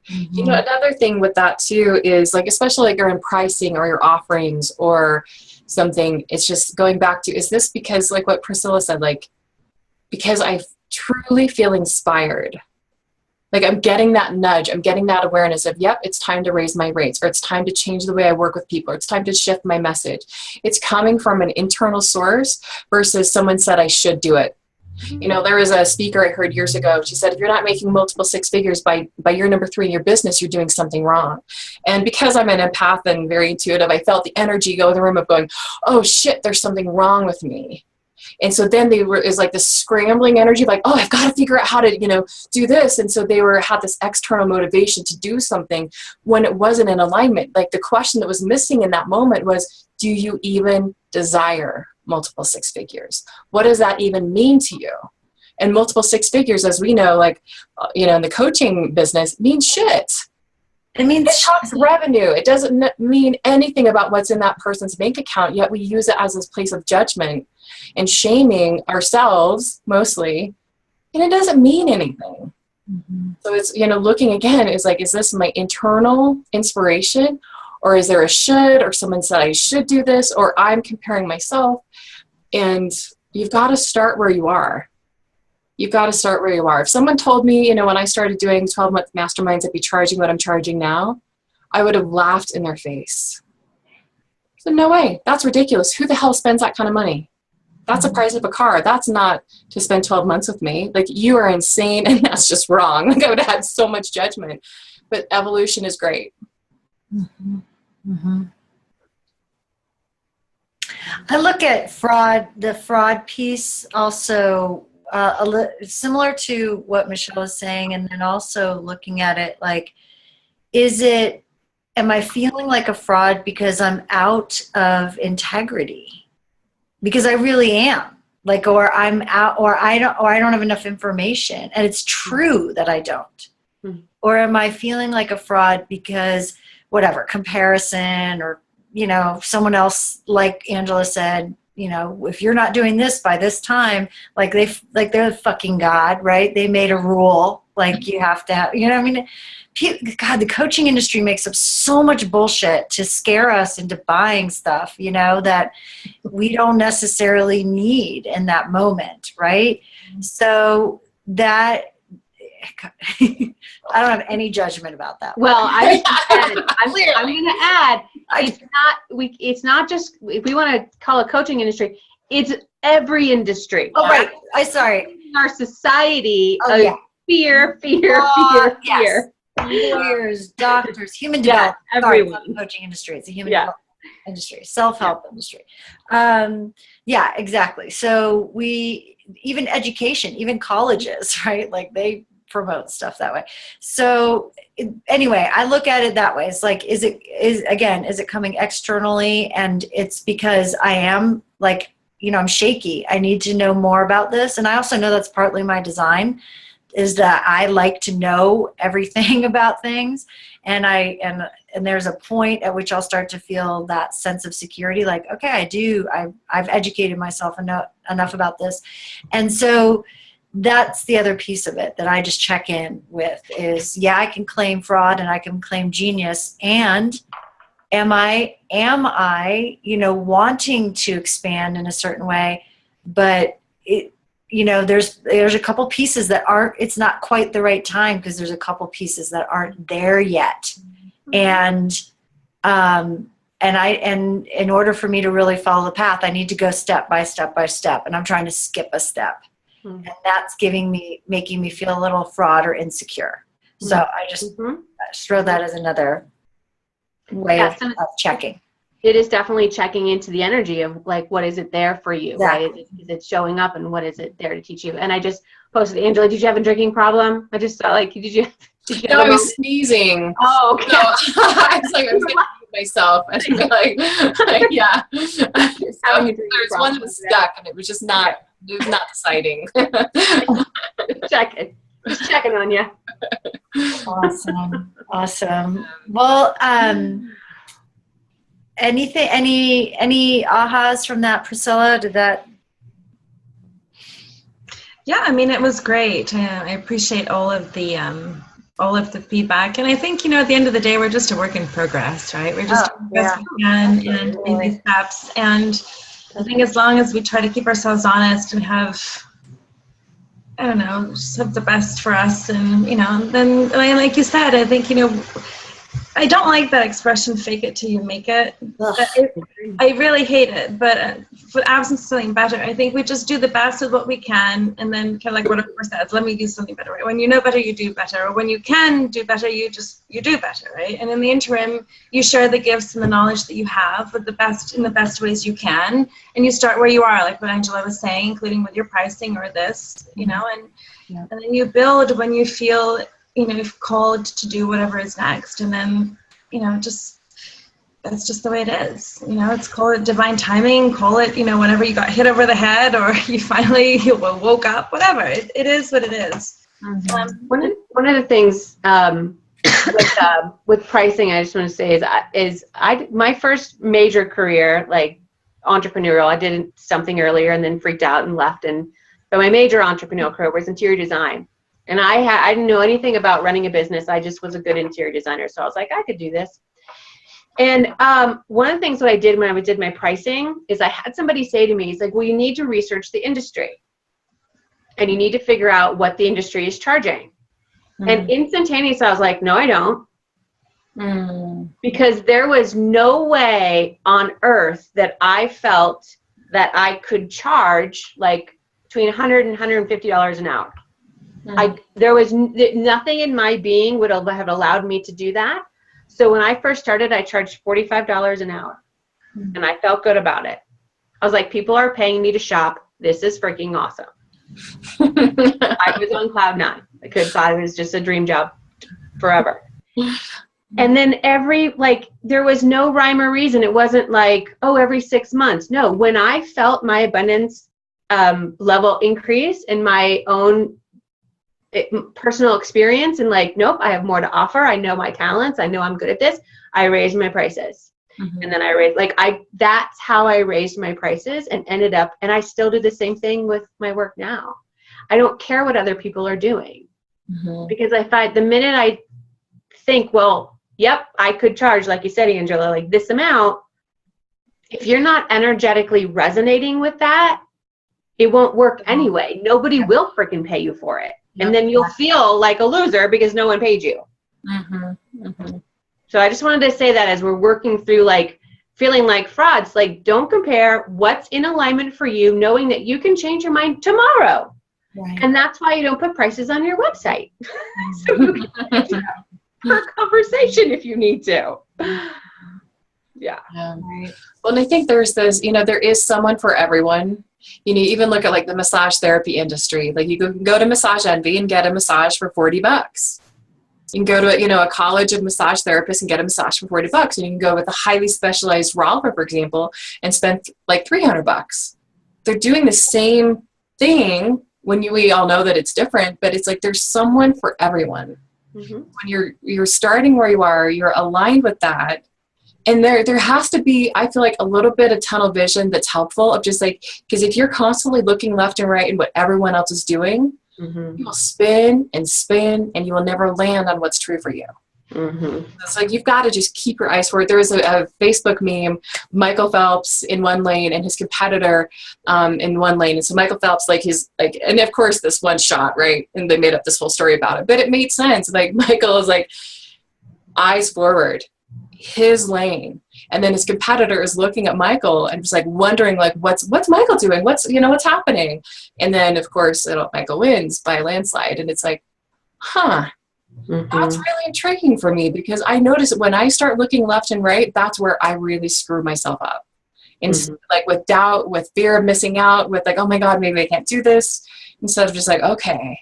Another thing with that too is, like, especially like you're in pricing or your offerings or something, it's just going back to, is this because, like what Priscilla said, like, because I truly feel inspired? Like, I'm getting that nudge. I'm getting that awareness of, yep, it's time to raise my rates, or it's time to change the way I work with people, or it's time to shift my message. It's coming from an internal source versus someone said I should do it. There was a speaker I heard years ago. She said, if you're not making multiple six figures by year number 3 in your business, you're doing something wrong. And because I'm an empath and very intuitive, I felt the energy go in the room of going, oh shit, there's something wrong with me. And so then it was like this scrambling energy, like, oh, I've got to figure out how to, do this. And so they had this external motivation to do something when it wasn't in alignment. Like, the question that was missing in that moment was, do you even desire multiple six figures? What does that even mean to you? And multiple six figures, as we know, like, in the coaching business, means shit. It means it talks revenue. It doesn't mean anything about what's in that person's bank account, yet we use it as this place of judgment and shaming ourselves mostly, and it doesn't mean anything. So it's, looking again, is like, is this my internal inspiration, or is there a should, or someone said I should do this, or I'm comparing myself? And you've got to start where you are. You've got to start where you are. If someone told me, when I started doing 12-month masterminds, I'd be charging what I'm charging now, I would have laughed in their face. So no way. That's ridiculous. Who the hell spends that kind of money? That's the price of a car. That's not to spend 12 months with me. Like, you are insane, and that's just wrong. Like, I would have had so much judgment. But evolution is great. I look at the fraud piece also similar to what Michelle is saying, and then also looking at it like, am I feeling like a fraud because I'm out of integrity? Because I really am. Like, or I'm out, or I don't have enough information, and it's true that I don't. Or am I feeling like a fraud because whatever, comparison, or someone else, like Angela said, if you're not doing this by this time, like they're the fucking God, right? They made a rule, like you have to have, God, the coaching industry makes up so much bullshit to scare us into buying stuff, that we don't necessarily need in that moment, right? So that, I don't have any judgment about that. Well, I'm going to add, it's not just, if we want to call it coaching industry, it's every industry. Oh, right. I'm sorry. Our society, oh, yeah. fear. Yes. lawyers, doctors, human Yeah, development. Sorry, it's everyone. not the coaching industry. It's a human Yeah. development industry, self-help industry. Yeah, exactly. So even education, even colleges, right? Like they promote stuff that way. So anyway, I look at it that way. It's like, is it coming externally? And it's because I am like, I'm shaky. I need to know more about this. And I also know that's partly my design, is that I like to know everything about things. And there's a point at which I'll start to feel that sense of security, like, okay, I've educated myself enough about this. And so that's the other piece of it that I just check in with is, yeah, I can claim fraud and I can claim genius. And am I, wanting to expand in a certain way, but there's a couple pieces that it's not quite the right time because there's a couple pieces that aren't there yet. And in order for me to really follow the path, I need to go step by step by step. And I'm trying to skip a step. And that's making me feel a little fraud or insecure. So I just throw that as another way of checking. It is definitely checking into the energy of like, what is it there for you, Exactly. right? Is it showing up, and what is it there to teach you? And I just posted, Angela, did you have a drinking problem? I just saw like, did you No, I was sneezing. Oh, okay. So I was like, I was going to mute myself. I was like, yeah. So there's one that was stuck, and it was just not deciding. Just checking on you. Awesome. Well, any ahas from that, Priscilla? Yeah, I mean, it was great. I appreciate all of the feedback, and I think at the end of the day, we're just a work in progress, right? We're just doing the best we can and baby steps. And I think as long as we try to keep ourselves honest and have, I don't know, just have the best for us, and then like you said, I think I don't like that expression, fake it till you make it. I really hate it, but for absence of something better, I think we just do the best with what we can, and then kind of like what a course says, let me do something better, right? When you know better, you do better. Or when you can do better, you do better, right? And in the interim, you share the gifts and the knowledge that you have in the best ways you can, and you start where you are, like what Angela was saying, including with your pricing or this, and then you build when you feel called to do whatever is next. And then, that's just the way it is. It's call it divine timing, call it, whenever you got hit over the head or you finally woke up, whatever. It is what it is. One of the things with pricing, I just want to say is my first major career, like entrepreneurial, I did something earlier and then freaked out and left. But my major entrepreneurial career was interior design. And I didn't know anything about running a business. I just was a good interior designer. So I was like, I could do this. And one of the things that I did when I did my pricing is I had somebody say to me, he's like, well, you need to research the industry. And you need to figure out what the industry is charging. And instantaneously, I was like, no, I don't. Because there was no way on earth that I felt that I could charge like between $100 and $150 an hour. There was nothing in my being would have allowed me to do that. So when I first started, I charged $45 an hour, and I felt good about it. I was like, people are paying me to shop. This is freaking awesome. I was on cloud nine because I was just a dream job forever. And then there was no rhyme or reason. It wasn't like, oh, every 6 months. No, when I felt my abundance level increase in my own personal experience and like, nope, I have more to offer. I know my talents. I know I'm good at this. I raised my prices. And then that's how I raised my prices and ended up, and I still do the same thing with my work now. I don't care what other people are doing because I find the minute I think, well, yep, I could charge, like you said, Angela, like this amount. If you're not energetically resonating with that, it won't work anyway. Nobody will freaking pay you for it. And then you'll feel like a loser because no one paid you. So I just wanted to say that as we're working through like feeling like frauds, like don't compare what's in alignment for you, knowing that you can change your mind tomorrow. And that's why you don't put prices on your website. So you can per conversation if you need to. Yeah. Right. Well, and I think there's this, there is someone for everyone. Even look at like the massage therapy industry. Like you can go to Massage Envy and get a massage for $40. You can go to, a college of massage therapists and get a massage for $40. And you can go with a highly specialized Rolfer, for example, and spend like $300. They're doing the same thing we all know that it's different, but it's like there's someone for everyone. Mm-hmm. When you're starting where you are, you're aligned with that. And there has to be, I feel like, a little bit of tunnel vision that's helpful of just like, because if you're constantly looking left and right and what everyone else is doing, Mm-hmm. you will spin and spin and you will never land on what's true for you. Mm-hmm. It's like you've got to just keep your eyes forward. There was a Facebook meme, Michael Phelps in one lane and his competitor in one lane. And so Michael Phelps, and of course this one shot, right? And they made up this whole story about it, but it made sense. Like Michael is like eyes forward, his lane. And then his competitor is looking at Michael and just like wondering like, what's Michael doing? What's happening? And then of course Michael wins by a landslide. And it's like, Mm-hmm. that's really intriguing for me, because I notice when I start looking left and right, that's where I really screw myself up. And like with doubt, with fear of missing out, with like, oh my God, maybe I can't do this. Instead of just like, okay.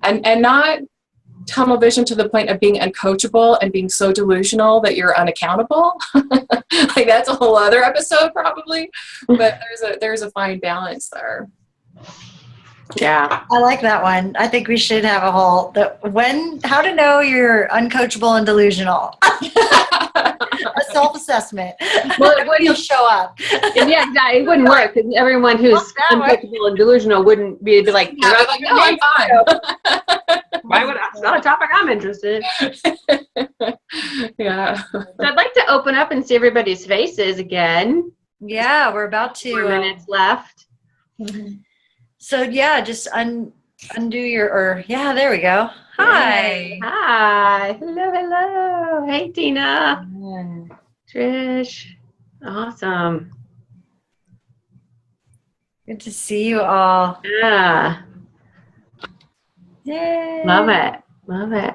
And not tunnel vision to the point of being uncoachable and being so delusional that you're unaccountable. Like that's a whole other episode probably, but there's a fine balance there. Yeah. I like that one. I think we should have a whole how to know you're uncoachable and delusional. A self-assessment. Well, it wouldn't show up. Yeah, exactly. It wouldn't work because everyone who's uncoachable and delusional wouldn't be like, Yeah, like, no, I'm fine. why would I? It's not a topic I'm interested in. Yeah. So I'd like to open up and see everybody's faces again. Yeah, we're about to. 4 minutes left. So yeah, just undo there we go. Hi. Hi. Hello. Hey, Tina. Trish. Awesome. Good to see you all. Yeah. Yay. Love it.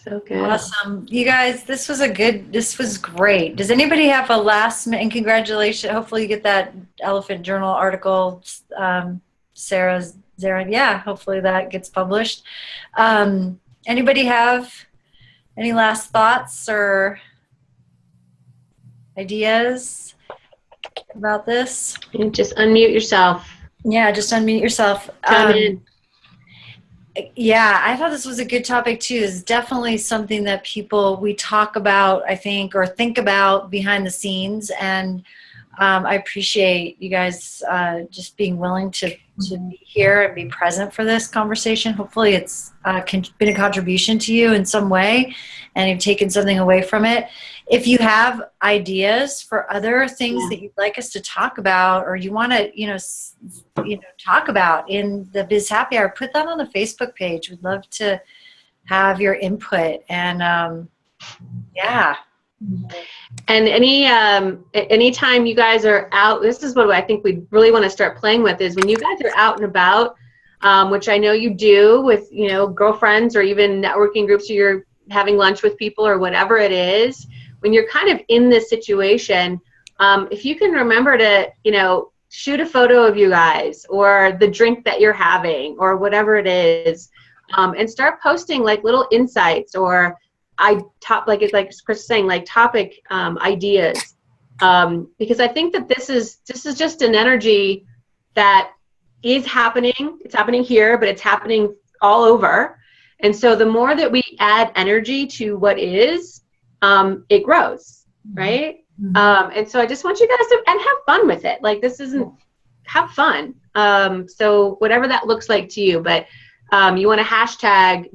So good. Awesome. You guys, this was great. Does anybody have a last minute, and congratulations. Hopefully you get that Elephant Journal article, Sarah's there. Yeah, hopefully that gets published. Anybody have any last thoughts or ideas about this? You just unmute yourself. Yeah, just unmute yourself. Chime in. Yeah, I thought this was a good topic too. It's definitely something that we talk about, I think, or think about behind the scenes. And I appreciate you guys just being willing to be here and be present for this conversation. Hopefully it's been a contribution to you in some way and you've taken something away from it. If you have ideas for other things that you'd like us to talk about, or you want to, talk about in the Biz Happy Hour, put that on the Facebook page. We'd love to have your input. And yeah. And anytime you guys are out, this is what I think we really want to start playing with, is when you guys are out and about, which I know you do with, girlfriends or even networking groups, or you're having lunch with people or whatever it is, when you're kind of in this situation, if you can remember to, shoot a photo of you guys or the drink that you're having or whatever it is, and start posting like little insights or like Chris saying, like topic ideas, because I think that this is just an energy that is happening. It's happening here, but it's happening all over. And so the more that we add energy to what is, it grows, right? Mm-hmm. And so I just want you guys to have fun with it. Like have fun. So whatever that looks like to you, but you want to hashtag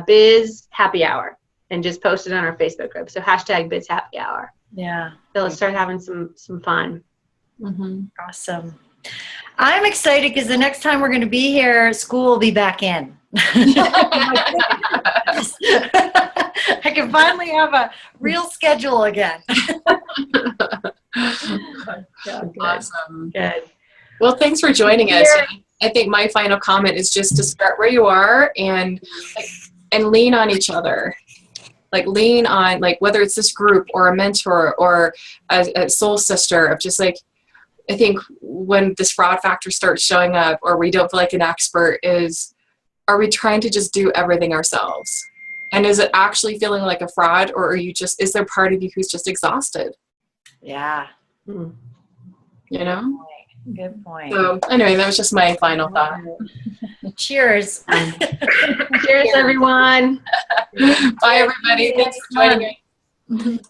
Biz Happy Hour and just post it on our Facebook group. So hashtag Biz Happy Hour. Yeah. So let's start having some fun. Mm-hmm. Awesome. I'm excited because the next time we're going to be here, school will be back in. I can finally have a real schedule again. Awesome. Good. Well, thanks for joining us. I think my final comment is just to start where you are and and lean on each other. Like lean on, like whether it's this group or a mentor or a soul sister of just like, I think when this fraud factor starts showing up or we don't feel like an expert is, are we trying to just do everything ourselves? And is it actually feeling like a fraud, or are you just, is there part of you who's just exhausted? Yeah. You know? Good point. So anyway, that was just my final thought. Cheers. Cheers, everyone. Bye, everybody. Thanks for joining me.